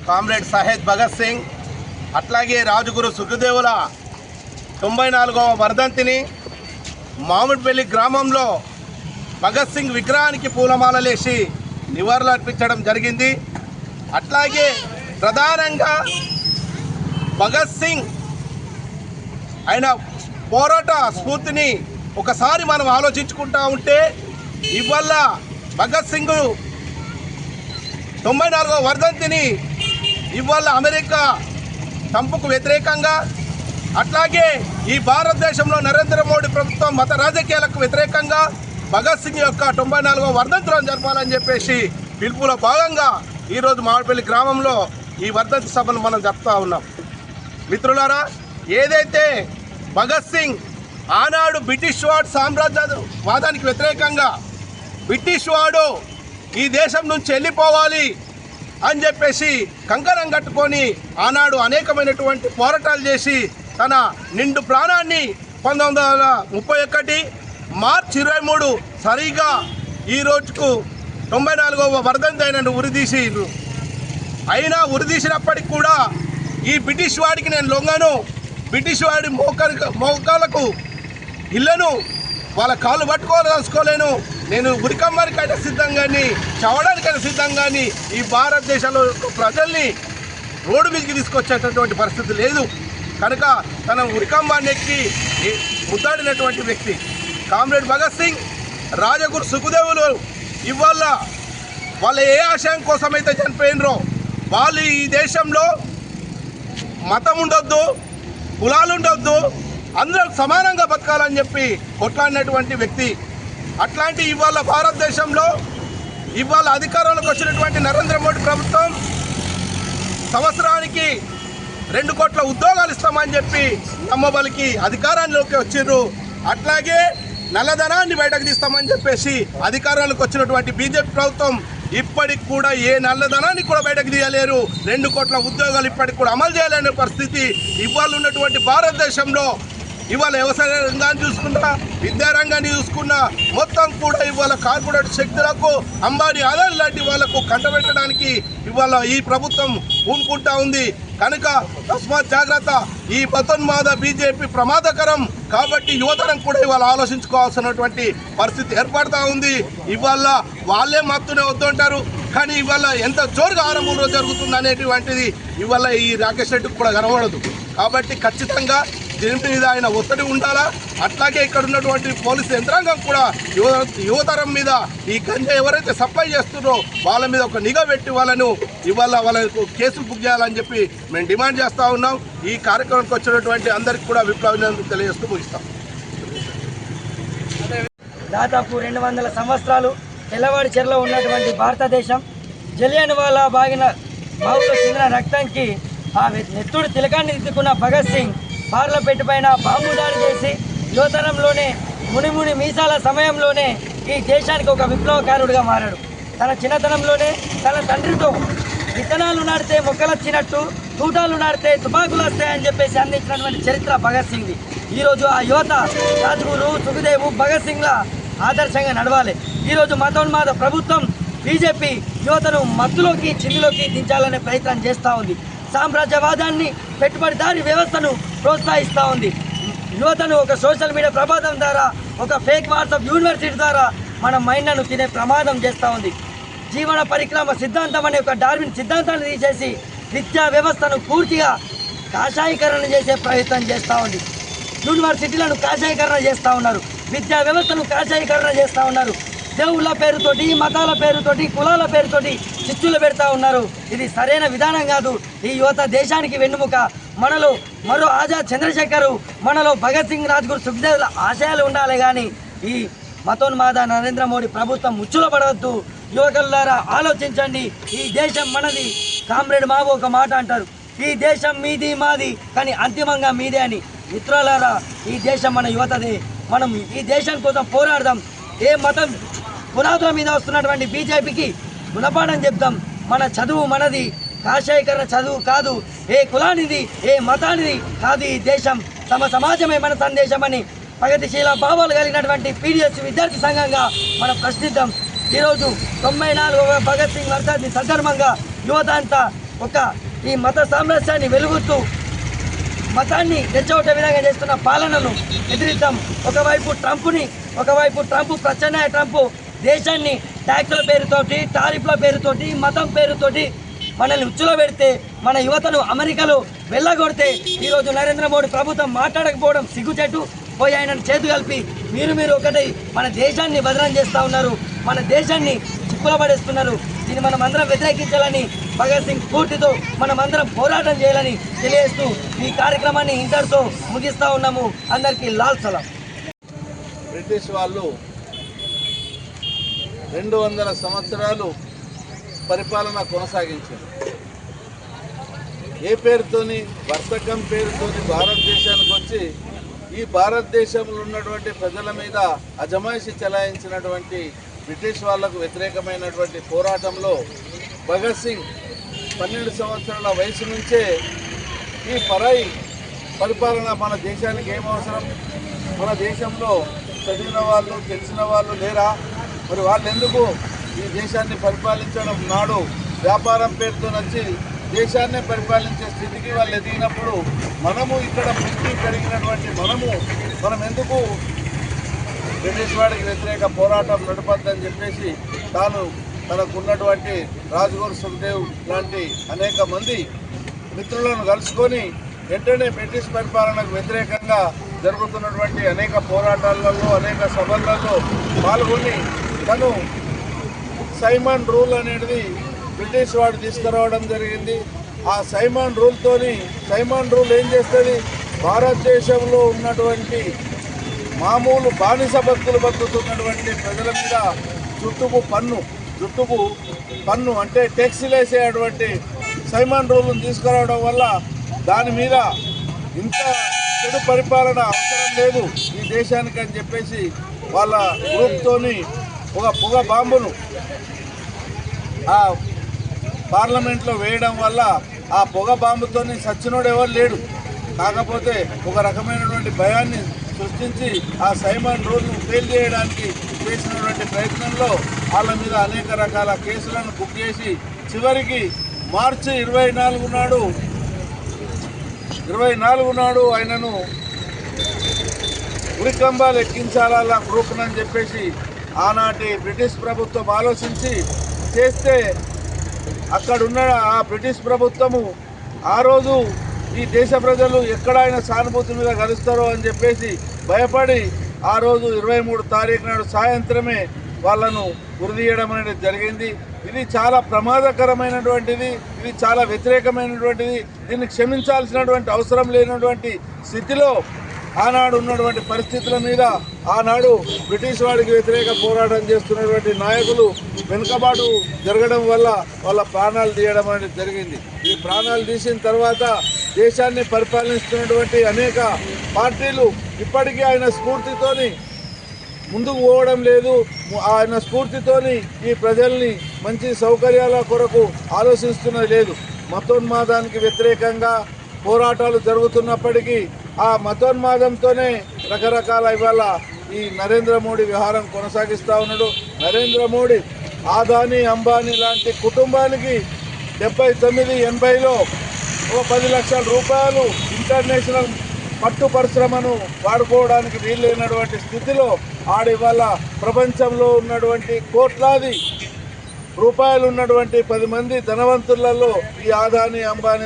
Comrade Shaheed Bhagat Singh అట్లాగే రాజగురు సుఖదేవుల 94వ వర్ధంతిని మామిడిపల్లి గ్రామంలో భగత్ సింగ్ విగ్రహానికి పూలమాలలేసి నివాళులు అర్పించడం జరిగింది. అట్లాగే ప్రధానంగా భగత్ సింగ్ ఆయన పోరాట స్ఫూర్తిని ఒకసారి మనం ఆలోచించుకుంటా ఉంటే ఇవాళ భగత్ సింగ్ 94వ వర్ధంతిని ఇవాళ అమెరికా ట్రంప్కు వ్యతిరేకంగా అట్లాగే ఈ భారతదేశంలో నరేంద్ర మోడీ ప్రభుత్వం మత రాజకీయాలకు వ్యతిరేకంగా భగత్ సింగ్ యొక్క 94వ వర్ధంతులను జరపాలని చెప్పేసి పిలుపులో భాగంగా ఈరోజు మామిడిపల్లి గ్రామంలో ఈ వర్ధంతి సభను మనం జరుపుతూ ఉన్నాం. మిత్రులారా, ఏదైతే భగత్ సింగ్ ఆనాడు బ్రిటిష్ వాడు సామ్రాజ్యవాదానికి వ్యతిరేకంగా బ్రిటిష్ వాడు ఈ దేశం నుంచి వెళ్ళిపోవాలి అని చెప్పేసి కంకణం కట్టుకొని ఆనాడు అనేకమైనటువంటి పోరాటాలు చేసి తన నిండు ప్రాణాన్ని 1931 మార్చి 23 సరిగా ఈ రోజుకు 94వ వర్ధంతి అయినను ఉరిదీసిరు. అయినా ఉరిదీసినప్పటికి కూడా ఈ బ్రిటిష్ వాడికి నేను లొంగను, బ్రిటిష్ వాడి మోకాలకు ఇళ్ళను వాళ్ళ కాళ్ళు పట్టుకోదలుచుకోలేను, నేను ఉరికమ్మరికైనా సిద్ధం కానీ చవడానికైనా సిద్ధం కానీ ఈ భారతదేశంలో ప్రజల్ని రోడ్డు మీదకి తీసుకొచ్చేటటువంటి పరిస్థితి లేదు కనుక తన ఉరికమ్మాన్ని ఎక్కి ముద్దాడినటువంటి వ్యక్తి కామ్రేడ్ భగత్ సింగ్, రాజగురు సుఖదేవులు ఇవాళ వాళ్ళ ఏ ఆశయం కోసమైతే చనిపోయినరో వాళ్ళు ఈ దేశంలో మతం ఉండొద్దు, కులాలు ఉండొద్దు, అందరూ సమానంగా బతకాలని చెప్పి కొట్లాడినటువంటి వ్యక్తి. అట్లాంటి ఇవాళ భారతదేశంలో ఇవాళ అధికారంలోకి వచ్చినటువంటి నరేంద్ర మోడీ ప్రభుత్వం సంవత్సరానికి 2 కోట్ల ఉద్యోగాలు ఇస్తామని చెప్పి నమ్మబలికి అధికారంలోకి వచ్చిర్రు. అట్లాగే నల్లధనాన్ని బయటకు తీస్తామని చెప్పేసి అధికారంలోకి వచ్చినటువంటి బీజేపీ ప్రభుత్వం ఇప్పటికి కూడా ఏ నల్లధనాన్ని కూడా బయటకు తీయలేరు. 2 కోట్ల ఉద్యోగాలు ఇప్పటికి కూడా అమలు చేయలేని పరిస్థితి ఇవాళ ఉన్నటువంటి భారతదేశంలో. ఇవాళ వ్యవసాయ రంగాన్ని చూసుకున్నా, విద్యారంగాన్ని చూసుకున్నా మొత్తం కూడా ఇవాళ కార్పొరేట్ శక్తులకు, అంబానీ ఆదాలు లాంటి వాళ్లకు కంటబెట్టడానికి ఇవాళ ఈ ప్రభుత్వం పూనుకుంటా ఉంది కనుక తస్మాత్ జాగ్రత్త. ఈ పతోన్మాద బీజేపీ ప్రమాదకరం కాబట్టి యువతరం కూడా ఇవాళ ఆలోచించుకోవాల్సినటువంటి పరిస్థితి ఏర్పడతా ఉంది. ఇవాళ వాళ్ళే మత్తునే వద్దంటారు కానీ ఇవాళ ఎంత జోరుగా ఆరంభంలో జరుగుతుంది అనేటువంటిది ఇవాళ ఈ రాకేష్ రెడ్డికి కూడా కనబడదు. కాబట్టి ఖచ్చితంగా దీని మీద ఆయన ఒత్తిడి ఉండాలా. అట్లాగే ఇక్కడ ఉన్నటువంటి పోలీసు యంత్రాంగం కూడా యువతరం మీద ఈ గంజా ఎవరైతే సప్లై చేస్తున్నారో వాళ్ళ మీద ఒక నిఘా పెట్టి వాళ్ళను ఇవాళ వాళ్ళకు కేసులు బుక్ చేయాలని చెప్పి మేము డిమాండ్ చేస్తూ ఉన్నాం. ఈ కార్యక్రమానికి వచ్చినటువంటి అందరికీ కూడా విప్లవాభినందనలు తెలియజేస్తూ ముగిస్తాం. దాదాపు 200 సంవత్సరాలు తెల్లవాడి చెరలో ఉన్నటువంటి భారతదేశం జలియన్వాలా బాగులో చెందిన రక్తానికి ఆ నెత్తుడు తిలకాన్ని దిద్దుకున్న భగత్ సింగ్ పార్లమెంట్ పైన బాంబు దాడి చేసి యువతరంలోనే మునిముని మీసాల సమయంలోనే ఈ దేశానికి ఒక విప్లవకారుడిగా మారాడు. తన చిన్నతనంలోనే తన తండ్రితో విత్తనాలు నాటితే మొక్కలు వచ్చినట్టు, తూటాలు నాటితే తుపాకులు వస్తాయని చెప్పేసి అందించినటువంటి చరిత్ర భగత్ సింగ్ది. ఈరోజు ఆ యువత రాజ్గురు, సుఖదేవ్, భగత్ సింగ్ల ఆదర్శంగా నడవాలి. ఈరోజు మతోన్మాద ప్రభుత్వం బీజేపీ యువతను మత్తులోకి చిందులోకి దించాలనే ప్రయత్నం చేస్తూ ఉంది. సామ్రాజ్యవాదాన్ని, పెట్టుబడిదారీ వ్యవస్థను ప్రోత్సహిస్తూ ఉంది. యువతను ఒక సోషల్ మీడియా ప్రమాదం ద్వారా, ఒక ఫేక్ వాట్సాప్ యూనివర్సిటీ ద్వారా మన మైండ్లను తినే ప్రమాదం చేస్తూ ఉంది. జీవన పరిక్రమ సిద్ధాంతం అనే ఒక డార్విన్ సిద్ధాంతాన్ని తీసేసి విద్యా వ్యవస్థను పూర్తిగా కాషాయీకరణ చేసే ప్రయత్నం చేస్తూ ఉంది. యూనివర్సిటీలను కాషాయీకరణ చేస్తూ ఉన్నారు, విద్యా వ్యవస్థను కాషాయీకరణ చేస్తూ ఉన్నారు. దేవుళ్ళ పేరుతోటి, మతాల పేరుతోటి, కులాల పేరుతోటి చిచ్చులు పెడతా ఉన్నారు. ఇది సరైన విధానం కాదు. ఈ యువత దేశానికి వెన్నుముక. మనలో మరో ఆజాద్ చంద్రశేఖర్, మనలో భగత్ సింగ్, రాజ్గురు సుఖదేవుల ఆశయాలు ఉండాలి కానీ ఈ మతోన్మాద నరేంద్ర మోడీ ప్రభుత్వం ముచ్చులో పడవద్దు. యువకులారా ఆలోచించండి. ఈ దేశం మనది. కామ్రేడ్ మావు ఒక మాట అంటారు, ఈ దేశం మీది మాది కానీ అంతిమంగా మీదే అని. మిత్రులారా, ఈ దేశం మన యువతదే. మనం ఈ దేశం కోసం పోరాడదాం. ఏ మతం పునాదుల మీద వస్తున్నటువంటి బీజేపీకి గుణపాఠం చెప్తాం. మన చదువు మనది, కాషాయీకరణ చదువు కాదు. ఏ కులానిది, ఏ మతానిది కాదు ఈ దేశం. తమ సమాజమే మన సందేశం అని ప్రగతిశీల భావాలు కలిగినటువంటి పీడిఎస్ విద్యార్థి సంఘంగా మనం ప్రశ్నిద్దాం. ఈరోజు 94వ భగత్ సింగ్ వర్ధంతి సందర్భంగా యువత అంతా ఈ మత సామ్రాజ్యాన్ని వెలుగుతూ మతాన్ని రెచ్చగొట్టే విధంగా చేస్తున్న పాలనను ఎదిరిద్దాం. ఒకవైపు ట్రంప్ ప్రత్యామ్నాయ ట్రంప్ దేశాన్ని ట్యాక్సుల పేరుతోటి, టారిఫ్ల పేరుతోటి, మతం పేరుతోటి మనల్ని ఉచ్చులో పెడితే, మన యువతను అమెరికాలో వెళ్ళగొడితే ఈరోజు నరేంద్ర మోడీ ప్రభుత్వం మాట్లాడకపోవడం సిగ్గుచెట్టు. పోయి ఆయనను చేతు కలిపి మీరు ఒకటి మన దేశాన్ని బదనాం చేస్తూ ఉన్నారు, మన దేశాన్ని చిక్కుల పడేస్తున్నారు. దీన్ని మనం అందరం వ్యతిరేకించాలని, భగత్ సింగ్ స్ఫూర్తితో మనం అందరం పోరాటం చేయాలని తెలియజేస్తూ ఈ కార్యక్రమాన్ని ఇంతటితో ముగిస్తూ ఉన్నాము. అందరికీ లాల్ సలాం. బ్రిటిష్ వాళ్ళు 200 సంవత్సరాలు పరిపాలన కొనసాగించారు. ఏ పేరుతోని, వర్తకం పేరుతోని భారతదేశానికి వచ్చి ఈ భారతదేశంలో ఉన్నటువంటి ప్రజల మీద అజమాయిషి చెలాయించినటువంటి బ్రిటిష్ వాళ్లకు వ్యతిరేకమైనటువంటి పోరాటంలో భగత్ సింగ్ 12 సంవత్సరాల వయసు నుంచే ఈ పరాయి పరిపాలన మన దేశానికి ఏమవసరం, మన దేశంలో చదివిన వాళ్ళు, తెలిసిన వాళ్ళు లేరా, మరి వాళ్ళు ఎందుకు ఈ దేశాన్ని పరిపాలించడం, నాడు వ్యాపారం పేరుతో వచ్చి దేశాన్ని పరిపాలించే స్థితికి వాళ్ళు ఎదిగినప్పుడు మనము ఇక్కడ పుట్టి పెరిగినటువంటి మనం ఎందుకు బ్రిటిష్ వాడికి వ్యతిరేక పోరాటం నడపద్దని చెప్పేసి తనకున్నటువంటి రాజ్గురు సుఖదేవ్ లాంటి అనేక మంది మిత్రులను కలుసుకొని వెంటనే బ్రిటిష్ పరిపాలనకు వ్యతిరేకంగా జరుగుతున్నటువంటి అనేక పోరాటాలలో, అనేక సభలలో పాల్గొని తను సైమన్ రూల్ అనేది బ్రిటిష్ వాడు తీసుకురావడం జరిగింది. ఆ సైమన్ రూల్ ఏం చేస్తుంది, భారతదేశంలో ఉన్నటువంటి మామూలు బానిస బతుకుతున్నటువంటి ప్రజల మీద జుట్టుకు పన్ను అంటే ట్యాక్సీలు వేసేటువంటి సైమన్ రూల్ను తీసుకురావడం వల్ల దాని మీద ఇంత చెడు పరిపాలన అవసరం లేదు ఈ దేశానికి అని చెప్పేసి వాళ్ళ గ్రూప్తోని ఒక పొగ బాంబును ఆ పార్లమెంట్లో వేయడం వల్ల ఆ పొగ బాంబుతోని సచ్చినోడు ఎవరు లేడు. కాకపోతే ఒక రకమైనటువంటి భయాన్ని సృష్టించి ఆ సైమన్ రూల్ను ఫెయిల్ చేయడానికి చేసినటువంటి ప్రయత్నంలో వాళ్ళ మీద అనేక రకాల కేసులను బుక్ చేసి చివరికి మార్చి 24 నాడు ఆయనను ఉరికంబాలు ఎక్కించాలా గ్రూప్నని చెప్పేసి ఆనాటి బ్రిటిష్ ప్రభుత్వం ఆలోచించి చేస్తే అక్కడున్న ఆ బ్రిటిష్ ప్రభుత్వము ఆ రోజు ఈ దేశ ప్రజలు ఎక్కడ ఆయన సానుభూతి మీద కలుస్తారో అని చెప్పేసి భయపడి ఆ రోజు 23 తారీఖు నాడు సాయంత్రమే వాళ్ళను ఉరిదీయడం అనేది జరిగింది. ఇది చాలా ప్రమాదకరమైనటువంటిది, ఇది చాలా వ్యతిరేకమైనటువంటిది. దీన్ని క్షమించాల్సినటువంటి అవసరం లేనటువంటి స్థితిలో ఆనాడు ఉన్నటువంటి పరిస్థితుల మీద ఆనాడు బ్రిటిష్ వాడికి వ్యతిరేక పోరాటం చేస్తున్నటువంటి నాయకులు వెనుకబాటు జరగడం వల్ల వాళ్ళ ప్రాణాలు తీయడం అనేది జరిగింది. ఈ ప్రాణాలు తీసిన తర్వాత దేశాన్ని పరిపాలిస్తున్నటువంటి అనేక పార్టీలు ఇప్పటికీ ఆయన స్ఫూర్తితోని ముందుకు పోవడం లేదు. ఆయన స్ఫూర్తితోని ఈ ప్రజల్ని మంచి సౌకర్యాల కొరకు ఆలోచిస్తున్నది లేదు. మతోన్మాదానికి వ్యతిరేకంగా పోరాటాలు జరుగుతున్నప్పటికీ ఆ మతోన్మాదంతోనే రకరకాల ఇవాళ ఈ నరేంద్ర మోడీ వ్యవహారం కొనసాగిస్తూ ఉన్నాడు. నరేంద్ర మోడీ ఆదాని, అంబానీ లాంటి కుటుంబానికి 79-80లో ఒక 10 లక్షల రూపాయలు ఇంటర్నేషనల్ పట్టు పరిశ్రమను వాడుకోవడానికి వీల్లేనటువంటి స్థితిలో ఆడివాళ్ళ ప్రపంచంలో ఉన్నటువంటి కోట్లాది రూపాయలు ఉన్నటువంటి 10 మంది ధనవంతులలో ఈ ఆదాని, అంబానీ